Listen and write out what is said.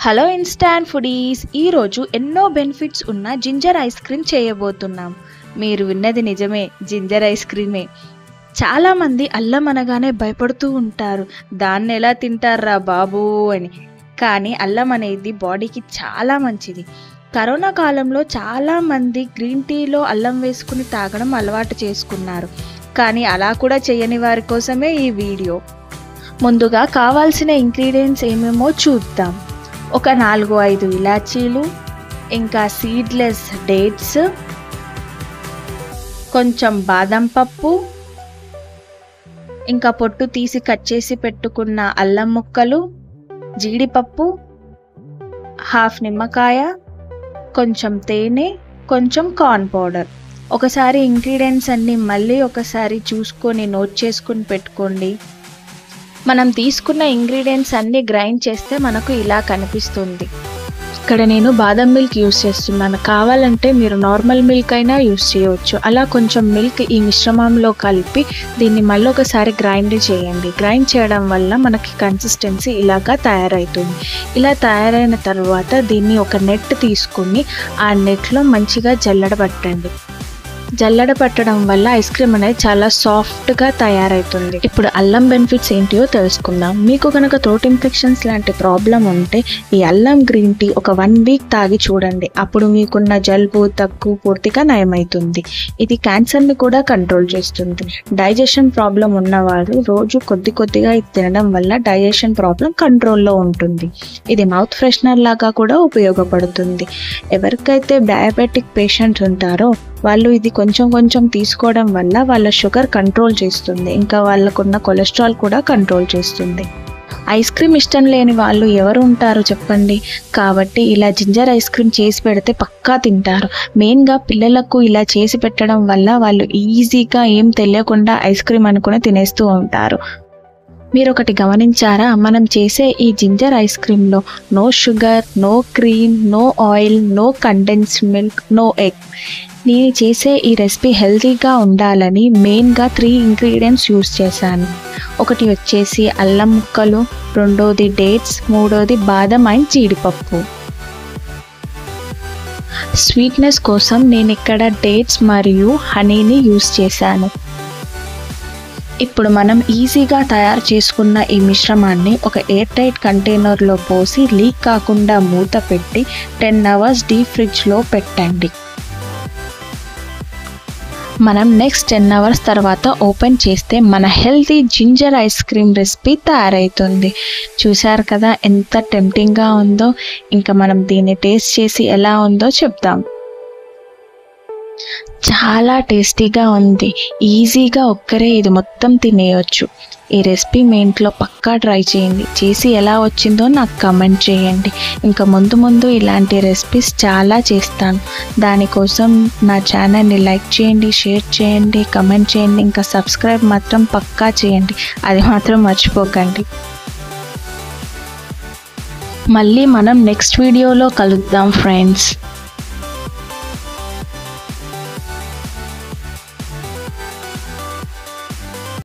Hello instant foodies, ఈరోజు ఎన్నో benefits ఉన్న జింజర్ ఐస్ క్రీమ్ చేయబోతున్నాం. మీరు విన్నది నిజమే, జింజర్ ఐస్ క్రీమే. చాలామంది అల్లం అనగానే భయపడుతూ ఉంటారు, దాన్ని ఎలా తింటారా బాబు అని. కానీ అల్లం అనేది బాడీకి చాలా మంచిది. కరోనా కాలంలో చాలామంది గ్రీన్ టీలో అల్లం వేసుకుని తాగడం అలవాటు చేసుకున్నారు. కానీ అలా కూడా చేయని వారి కోసమే ఈ వీడియో. ముందుగా కావాల్సిన ఇంగ్రీడియంట్స్ ఏమేమో చూద్దాం. ఒక 4-5 ఇలాచీలు, ఇంకా సీడ్లెస్ డేట్స్, కొంచెం బాదం పప్పు, ఇంకా పొట్టు తీసి కట్ చేసి పెట్టుకున్న అల్లం ముక్కలు, జీడిపప్పు, హాఫ్ నిమ్మకాయ, కొంచెం తేనె, కొంచెం కార్న్ పౌడర్. ఒకసారి ఇంగ్రీడియంట్స్ అన్నీ మళ్ళీ ఒకసారి చూసుకొని నోట్ చేసుకుని పెట్టుకోండి. మనం తీసుకున్న ఇంగ్రీడియంట్స్ అన్నీ గ్రైండ్ చేస్తే మనకు ఇలా కనిపిస్తుంది. ఇక్కడ నేను బాదం మిల్క్ యూస్ చేస్తున్నాను. కావాలంటే మీరు నార్మల్ మిల్క్ అయినా యూస్ చేయవచ్చు. అలా కొంచెం మిల్క్ ఈ మిశ్రమంలో కలిపి దీన్ని మళ్ళీ ఒకసారి గ్రైండ్ చేయండి. గ్రైండ్ చేయడం వల్ల మనకి కన్సిస్టెన్సీ ఇలాగా తయారవుతుంది. ఇలా తయారైన తర్వాత దీన్ని ఒక నెట్ తీసుకుని ఆ నెట్లో మంచిగా జల్లెడబట్టండి. జల్లెడబట్టడం వల్ల ఐస్ క్రీమ్ అనేది చాలా సాఫ్ట్గా తయారవుతుంది. ఇప్పుడు అల్లం బెనిఫిట్స్ ఏంటియో తెలుసుకుందాం. మీకు కనుక థ్రోట్ ఇన్ఫెక్షన్స్ లాంటి ప్రాబ్లం ఉంటే ఈ అల్లం గ్రీన్ టీ ఒక 1 వీక్ తాగి చూడండి. అప్పుడు మీకున్న జలుబు దగ్గు పూర్తిగా నయమవుతుంది. ఇది క్యాన్సర్ని కూడా కంట్రోల్ చేస్తుంది. డైజెషన్ ప్రాబ్లం ఉన్నవారు రోజు కొద్దిగా ఇది తినడం వల్ల డైజెషన్ ప్రాబ్లం కంట్రోల్లో ఉంటుంది. ఇది మౌత్ ఫ్రెషనర్ లాగా కూడా ఉపయోగపడుతుంది. ఎవరికైతే డయాబెటిక్ పేషెంట్స్ ఉంటారో వాళ్ళు ఇది కొంచెం తీసుకోవడం వల్ల వాళ్ళ షుగర్ కంట్రోల్ చేస్తుంది. ఇంకా వాళ్ళకున్న కొలెస్ట్రాల్ కూడా కంట్రోల్ చేస్తుంది. ఐస్ క్రీమ్ ఇష్టం లేని వాళ్ళు ఎవరు ఉంటారు చెప్పండి. కాబట్టి ఇలా జింజర్ ఐస్ క్రీమ్ చేసి పెడితే పక్కా తింటారు. మెయిన్గా పిల్లలకు ఇలా చేసి పెట్టడం వల్ల వాళ్ళు ఈజీగా ఏం తెలియకుండా ఐస్ క్రీమ్ అనుకుని తినేస్తూ ఉంటారు. మీరు ఒకటి గమనించారా, మనం చేసే ఈ జింజర్ ఐస్ క్రీమ్లో no sugar, no cream, no oil, no condensed milk, no egg. నేను చేసే ఈ రెసిపీ హెల్తీగా ఉండాలని మెయిన్గా 3 ఇంగ్రీడియంట్స్ యూస్ చేశాను. ఒకటి వచ్చేసి అల్లం ముక్కలు, రెండోది డేట్స్, మూడోది బాదం అండ్ జీడిపప్పు. స్వీట్నెస్ కోసం నేను ఇక్కడ డేట్స్ మరియు హనీని యూస్ చేశాను. ఇప్పుడు మనం ఈజీగా తయారు చేసుకున్న ఈ మిశ్రమాన్ని ఒక ఎయిర్ టైట్ కంటైనర్లో పోసి లీక్ కాకుండా మూత పెట్టి 10 అవర్స్ డీప్ ఫ్రిడ్జ్లో పెట్టండి. మనం నెక్స్ట్ 10 అవర్స్ తర్వాత ఓపెన్ చేస్తే మన healthy ginger ice cream recipe తయారవుతుంది. చూశారు కదా ఎంత టెంప్టింగ్గా ఉందో. ఇంకా మనం దీన్ని టేస్ట్ చేసి ఎలా ఉందో చెప్దాం. చాలా టేస్టీగా ఉంది. ఈజీగా ఒక్కరే ఇది మొత్తం తినేయొచ్చు. ఈ రెసిపీ మీ ఇంట్లో పక్కా ట్రై చేయండి. చేసి ఎలా వచ్చిందో నాకు కమెంట్ చేయండి. ఇంకా ముందు ఇలాంటి రెసిపీస్ చాలా చేస్తాను. దానికోసం నా ఛానల్ని లైక్ చేయండి, షేర్ చేయండి, కమెంట్ చేయండి. ఇంకా సబ్స్క్రైబ్ మాత్రం పక్కా చేయండి, అది మాత్రం మర్చిపోకండి. మళ్ళీ మనం నెక్స్ట్ వీడియోలో కలుద్దాం ఫ్రెండ్స్.